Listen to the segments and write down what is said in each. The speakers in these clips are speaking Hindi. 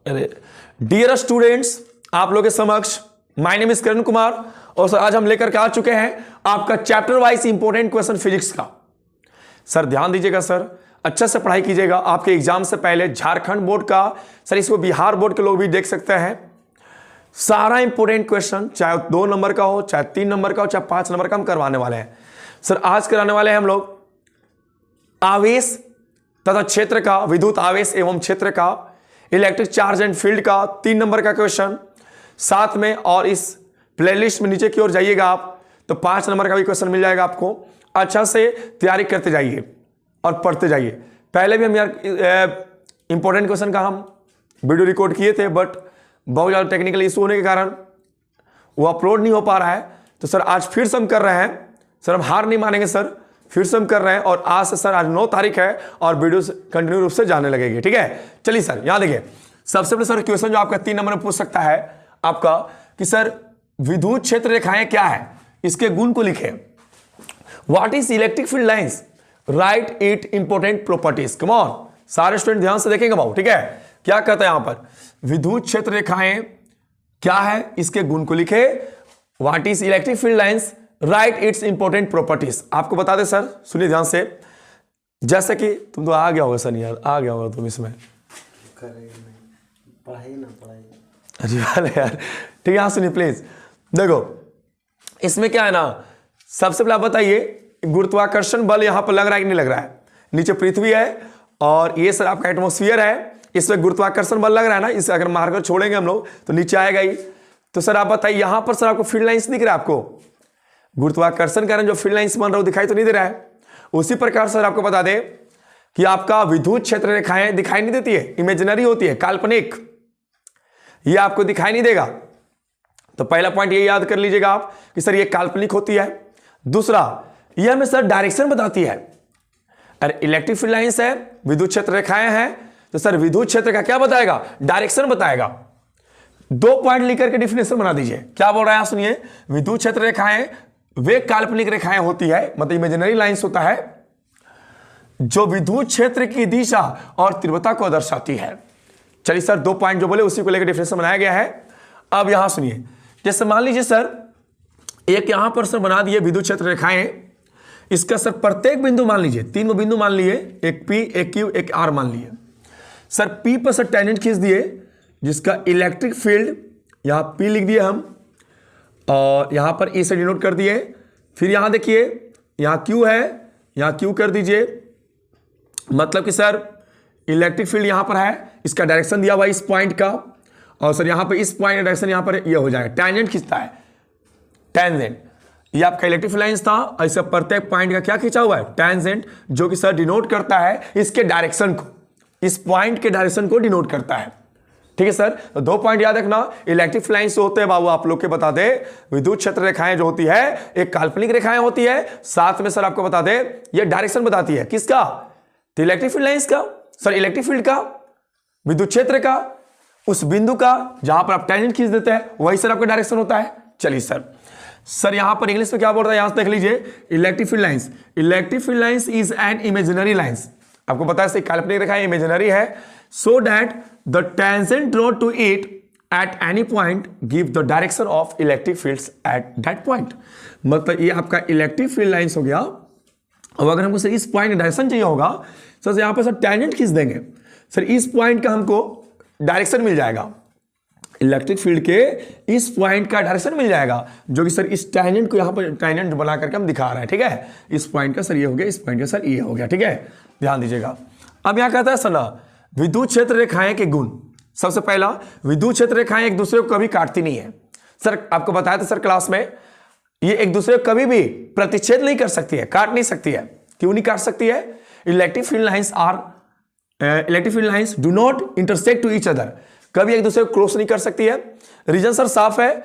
अरे डियर स्टूडेंट्स, आप लोगों के समक्ष my name is Kiran Kumar और सर आज हम लेकर के आ चुके हैं आपका chapter wise important question physics का। सर ध्यान दीजिएगा सर, अच्छे से पढ़ाई कीजिएगा। आपके एग्जाम से पहले झारखंड बोर्ड का, सर इसको बिहार बोर्ड के लोग भी देख सकते हैं। सारा इंपॉर्टेंट क्वेश्चन चाहे 2 नंबर का हो, चाहे 3 नंबर का हो, चाहे 5 नंबर का हम करवाने वाले हैं। सर आज कराने वाले हैं हम लोग आवेश तथा क्षेत्र का, विद्युत आवेश एवं क्षेत्र का, इलेक्ट्रिक चार्ज एंड फील्ड का 3 नंबर का क्वेश्चन साथ में, और इस प्लेलिस्ट में नीचे की ओर जाइएगा आप तो 5 नंबर का भी क्वेश्चन मिल जाएगा आपको। अच्छा से तैयारी करते जाइए और पढ़ते जाइए। पहले भी हम यार इंपॉर्टेंट क्वेश्चन का हम वीडियो रिकॉर्ड किए थे, बट बहुत ज़्यादा टेक्निकल इशू होने के कारण वो अपलोड नहीं हो पा रहा है। तो सर आज फिर से हम कर रहे हैं। सर हम हार नहीं मानेंगे सर, फिर से हम कर रहे हैं। और आज से सर, आज 9 तारीख है और वीडियो कंटिन्यू रूप से जाने लगेगी। ठीक है, चलिए सर यहाँ देखिए। सबसे पहले सर क्वेश्चन जो आपका 3 नंबर में पूछ सकता है आपका कि सर विद्युत क्षेत्र रेखाएं क्या है, इसके गुण को लिखे। What is electric field lines, right it important properties. Come on, सारे स्टूडेंट ध्यान से देखेंगे बाबू। ठीक है, क्या कहता है यहां पर, विद्युत क्षेत्र रेखाएं क्या है, इसके गुण को लिखे। What is electric field lines, right it's important properties. आपको बता दे सर, सुनिए ध्यान से। जैसे कि तुम तो आ गया होगा सर, यार आ गया होगा तुम इसमें, पढ़ाई ना पढ़ाई अजी वाले यार। ठीक है, यहाँ सुनिए प्लीज। देखो इसमें क्या है ना, सबसे पहले आप बताइए गुरुत्वाकर्षण बल यहाँ पर लग रहा है कि नहीं लग रहा है। नीचे पृथ्वी है और ये सर आपका एटमॉस्फेयर है, इसमें गुरुत्वाकर्षण बल लग रहा है ना। इसे अगर मारकर छोड़ेंगे हम लोग तो नीचे आएगा ही। तो सर आप बताइए यहाँ पर सर आपको फील्ड लाइंस दिख रहा है, आपको गुरुत्वाकर्षण के कारण जो फील्ड लाइंस बन रहा है दिखाई तो नहीं दे रहा है। उसी प्रकार सर आपको बता दें कि आपका विद्युत क्षेत्र रेखाएं दिखाई नहीं देती है, इमेजिनरी होती है, काल्पनिक, ये आपको दिखाई नहीं देगा। तो पहला पॉइंट ये याद कर लीजिएगा आप कि सर ये काल्पनिक होती है। दूसरा, ये हमें सर डायरेक्शन बताती है। अरे इलेक्ट्रिक फील्ड लाइंस है, विद्युत क्षेत्र रेखाएं हैं, तो सर विद्युत क्षेत्र का क्या बताएगा, डायरेक्शन बताएगा। 2 पॉइंट लिख करके डिफिनेशन बना दीजिए। क्या बोल रहा है सुनिए, विद्युत क्षेत्र रेखाएं वे काल्पनिक रेखाएं होती है, मतलब इमेजिनरी लाइंस होता है, जो विद्युत क्षेत्र की दिशा और तीव्रता को दर्शाती है। चलिए सर 2 पॉइंट जो बोले उसी को लेकर डिफिनेशन बनाया गया है। अब यहां सुनिए, जैसे मान लीजिए सर एक यहां पर सर बना दिए विद्युत क्षेत्र रेखाएं, इसका सर प्रत्येक बिंदु मान लीजिए, 3 बिंदु मान लिए, एक P, एक Q, एक R मान लिए। सर P पर सर टेंजेंट खींच दिए, जिसका इलेक्ट्रिक फील्ड यहां P लिख दिए हम, और यहां पर E से डिनोट कर दिए। फिर यहां देखिए यहां Q है, यहां Q कर दीजिए, मतलब कि सर इलेक्ट्रिक फील्ड यहां पर है, इसका डायरेक्शन दिया हुआ इस पॉइंट का, और सर यहां पर इस पॉइंट का डायरेक्शन यहां पर ये हो जाएगा, टेंजेंट खींचता है, टेंजेंट। ये आपका इलेक्ट्रिक फील्ड लाइंस था, ऐसे प्रत्येक पॉइंट का क्या खींचा हुआ है, टेंजेंट, जो कि सर डिनोट करता है इसके डायरेक्शन को, इस पॉइंट के डायरेक्शन को डिनोट करता है। ठीक है सर, तो 2 पॉइंट याद रखना। इलेक्ट्रिक फील्ड लाइंस होते हैं बाबू, आप लोग के बता दे, विद्युत क्षेत्र रेखाएं जो होती है एक काल्पनिक रेखाएं होती है, साथ में सर आपको बता दे ये डायरेक्शन बताती है, किसका, तो इलेक्ट्रिक फील्ड लाइंस का, सर इलेक्ट्रिक फील्ड का, विद्युत क्षेत्र का, उस बिंदु का जहां पर आप टेंजेंट खींच देते हैं, वही सर आपका डायरेक्शन होता है। चलिए सर यहां पर इंग्लिश में क्या बोल रहा है, यहां से देख लीजिए, electric field lines, electric field lines is an imaginary lines. आपको पता है काल्पनिक रेखा इमेजिनरी है, so that the tangent drawn to it at any point give the direction of electric fields at that point. मतलब ये आपका इलेक्ट्रिक फील्ड लाइंस हो गया। अब अगर हमको सर इस पॉइंट का डायरेक्शन चाहिए होगा, सर यहां पर सर टेंजेंट खींच देंगे, सर इस पॉइंट का हमको डायरेक्शन मिल जाएगा, इलेक्ट्रिक फील्ड के इस पॉइंट का डायरेक्शन मिल जाएगा, जो कि सर इस टेंजेंट को यहां पर टेंजेंट बना करके हम दिखा रहे हैं। ठीक है, इस पॉइंट का सर ये हो गया, इस पॉइंट का सर ये हो गया। ठीक है, ध्यान दीजिएगा। अब यहां कहता है सर ना विद्युत क्षेत्र रेखाएं के गुण। सबसे पहला, विद्युत क्षेत्र रेखाएं एक दूसरे को कभी काटती नहीं है। सर आपको बताया था सर क्लास में, ये एक दूसरे को कभी भी प्रतिच्छेद नहीं कर सकती है, काट नहीं सकती है। क्यों नहीं काट सकती है, electric field lines do not intersect to each other, कभी एक दूसरे को क्रॉस नहीं कर सकती है। रीजन सर साफ है,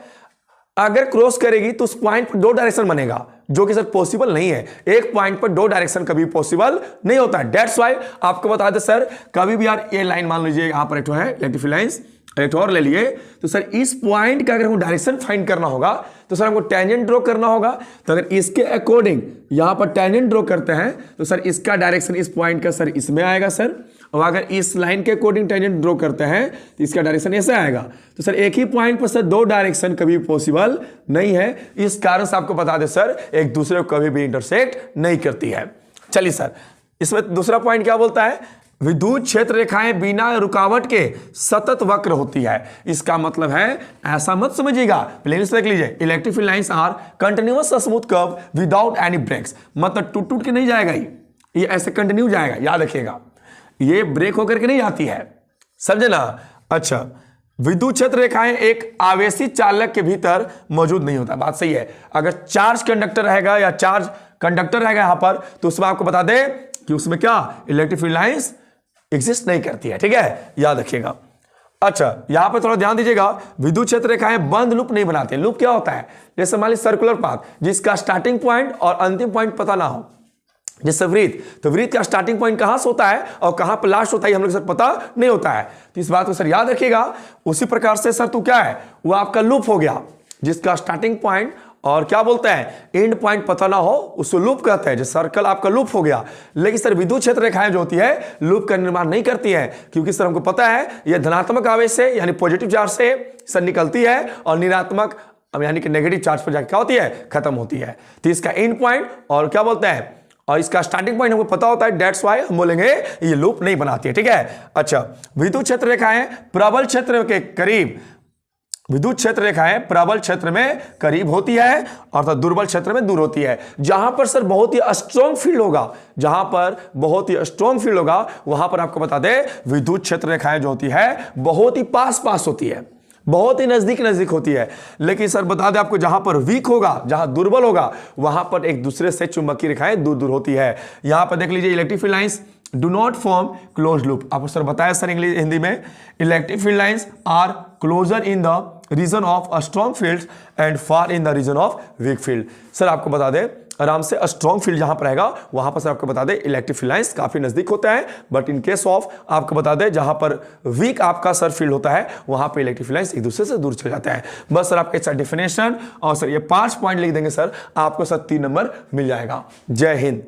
अगर क्रॉस करेगी तो उस पॉइंट पर 2 डायरेक्शन बनेगा, जो कि सर पॉसिबल नहीं है। एक पॉइंट पर 2 डायरेक्शन कभी पॉसिबल नहीं होता है। दैट्स व्हाई आपको बता दें सर, कभी भी यार ये लाइन मान लीजिए यहां पर एक है इलेक्ट्रिक फील्ड लाइंस, एक और ले लिए, तो सर इस पॉइंट का अगर हमको डायरेक्शन फाइंड करना होगा तो सर हमको टेंजेंट ड्रॉ करना होगा। तो अगर इसके अकॉर्डिंग यहां पर टेंजेंट ड्रॉ करते हैं तो सर इसका डायरेक्शन इस पॉइंट का सर इसमें आएगा सर, और अगर इस लाइन के अकॉर्डिंग टेंजेंट ड्रॉ करते हैं तो इसका डायरेक्शन ऐसे आएगा। तो सर एक ही पॉइंट पर सर दो डायरेक्शन कभी पॉसिबल नहीं है, इस कारण से आपको बता दें सर एक दूसरे को कभी भी इंटरसेक्ट नहीं करती है। चलिए सर, इसमें दूसरा पॉइंट क्या बोलता है, विद्युत क्षेत्र रेखाएं बिना रुकावट के सतत वक्र होती है। इसका मतलब है ऐसा मत समझिएगा, प्लेन से देख लीजिए, electric field lines are continuous smooth curve without any breaks, मतलब टूट टूट के नहीं जाएगा, ये ऐसे कंटिन्यू जाएगा, याद रखिएगा, ये ब्रेक होकर के नहीं आती है, समझे ना। अच्छा, विद्युत क्षेत्र रेखाएं एक आवेशी चालक के भीतर मौजूद नहीं होता, बात सही है। अगर चार्ज कंडक्टर रहेगा या चार्ज कंडक्टर रहेगा यहां पर, तो उसमें आपको बता दें कि उसमें क्या इलेक्ट्रिक फील्ड लाइंस एग्जिस्ट नहीं करती है, ठीक है, याद रखिएगा। अच्छा, यहां पे थोड़ा ध्यान दीजिएगा, विद्युत क्षेत्र रेखाएं बंद लूप नहीं बनाते। लूप क्या होता है, जैसे मान लीजिए सर्कुलर पाथ जिसका स्टार्टिंग पॉइंट और अंतिम पॉइंट पता ना हो, जैसे वृत्त, तो वृत्त का स्टार्टिंग पॉइंट कहां से होता है और कहां पर लास्ट होता है हम लोग सर पता नहीं होता है, तो इस बात को सर याद रखिएगा। उसी प्रकार से सर तो क्या है, वो आपका लूप हो गया जिसका स्टार्टिंग पॉइंट और क्या बोलते हैं एंड पॉइंट पता ना हो, उसको लूप कहते हैं। जैसे सर्कल आपका लूप हो गया, लेकिन सर विद्युत क्षेत्र रेखाएं जो होती है लूप का निर्माण नहीं करती है, क्योंकि सर हमको पता है ये धनात्मक आवेश से यानी पॉजिटिव चार्ज से सर निकलती है और ऋणात्मक यानी कि नेगेटिव चार्ज पर जाकर क्या होती है, खत्म होती है। तो इसका एंड पॉइंट और क्या बोलते हैं और इसका स्टार्टिंग पॉइंट हमको पता होता है, दैट्स व्हाई हम बोलेंगे ये लूप नहीं बनाती है, ठीक है। अच्छा, विद्युत क्षेत्र रेखाएं प्रबल क्षेत्र के करीब, विद्युत क्षेत्र रेखाएं प्रबल क्षेत्र में करीब होती है अर्थात दुर्बल क्षेत्र में दूर होती है। जहां पर सर बहुत ही स्ट्रॉन्ग फील्ड होगा, जहां पर बहुत ही स्ट्रॉन्ग फील्ड होगा वहां पर आपको बता दें विद्युत क्षेत्र रेखाएं जो होती है बहुत ही पास पास होती है, बहुत ही नजदीक नजदीक होती है। लेकिन सर बता दें आपको जहां पर वीक होगा, जहां दुर्बल होगा वहां पर एक दूसरे से चुंबकीय रेखाएं दूर दूर होती है। यहां पर देख लीजिए, electric field lines do not form close loop. आपको सर बताया सर इंग्लिश हिंदी में, electric field lines are closer in the region of strong field and far in the region of weak field. Sir आपको बता दें आराम से स्ट्रॉन्ग फील्ड जहां पर रहेगा वहां पर सर आपको बता दें इलेक्ट्रिक फील्ड लाइंस काफी नजदीक होता है, बट इन केस ऑफ आपको बता दें जहां पर वीक आपका सर फील्ड होता है वहां पर इलेक्ट्रिक फील्ड लाइंस एक दूसरे से दूर चले जाते हैं। बस सर आपके सर डेफिनेशन और सर ये 5 पॉइंट लिख देंगे सर, आपको सर 3 नंबर मिल जाएगा। जय हिंद।